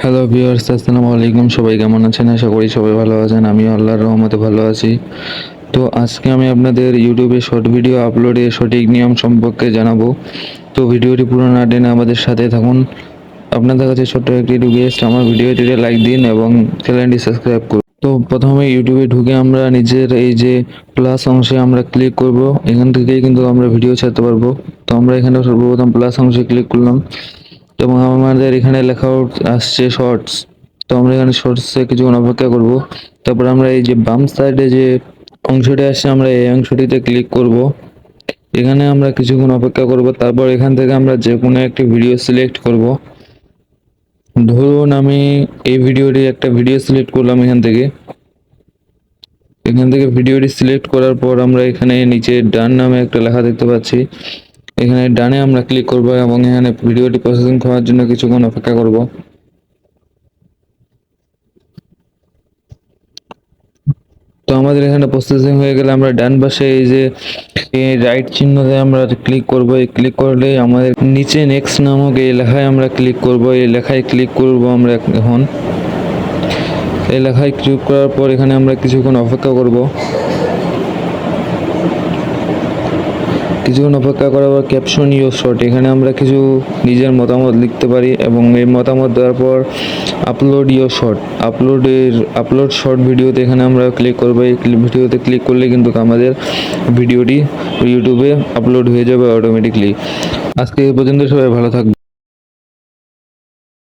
Hello viewers, আসসালামু আলাইকুম। সবাই কেমন আছেন? আশা করি সবাই ভালো আছেন। আমিও আল্লাহর রহমতে ভালো আছি। তো আজকে আমি আপনাদের ইউটিউবে শর্ট ভিডিও আপলোডের সঠিক নিয়ম সম্পর্কে জানাবো। তো ভিডিওটি পুরো না টেনে আমাদের সাথে থাকুন। আপনাদের কাছে ছোট্ট একটি রিকোয়েস্ট, আমার ভিডিওটিতে লাইক দিন এবং চ্যানেলটি সাবস্ক্রাইব করুন। তো প্রথমে ইউটিউবে ঢুকে আমরা নিজের এই যে প্লাস অংশে আমরা ক্লিক করব। এখান থেকেই কিন্তু আমরা ভিডিও ছাড়তে পারবো। তো আমরা এখানে সর্বপ্রথম প্লাস অংশে ক্লিক করলাম এবং আমাদের এখানে লেখা আসছে শর্টস। তো আমরা এখানে শর্টসে কিছুক্ষণ অপেক্ষা করব। তারপর আমরা এই যে বাম সাইডে যে অংশটি আসছে, আমরা এই অংশটিতে ক্লিক করব। এখানে আমরা কিছুক্ষণ অপেক্ষা করব। তারপর এখান থেকে আমরা যে কোনো একটি ভিডিও সিলেক্ট করব। ধরুন আমি এই ভিডিওটি একটা ভিডিও সিলেক্ট করলাম। এখান থেকে ভিডিওটি সিলেক্ট করার পর আমরা এখানে নিচে ডান নামে একটা লেখা দেখতে পাচ্ছি। এখানে ডানে আমরা ক্লিক করব এবং এখানে ভিডিওটি প্রসেসিং করার জন্য কিছুক্ষণ অপেক্ষা করব। তো আমাদের এখানে প্রসেসিং হয়ে গেলে আমরা ডান পাশে এই যে রাইট চিহ্নতে আমরা ক্লিক করব। এই ক্লিক করলে আমাদের নিচে নেক্সট নামক এই লেখায় আমরা ক্লিক করব। এই লেখায় ক্লিক করব আমরা এখন। এই লেখায় ক্লিক করার পর এখানে আমরা কিছুক্ষণ অপেক্ষা করব। কিছুক্ষণ অপেক্ষা করার পর ক্যাপশন ইউর শর্ট, এখানে আমরা কিছু নিজের মতামত লিখতে পারি এবং এই মতামত দেওয়ার পর upload your short, upload short ভিডিওতে এখানে আমরা ক্লিক করবো। এই ভিডিওতে ক্লিক করলে কিন্তু আমাদের ভিডিওটি ইউটিউবে আপলোড হয়ে যাবে অটোমেটিকলি। আজকে এই পর্যন্ত, সবাই ভালো থাকবে।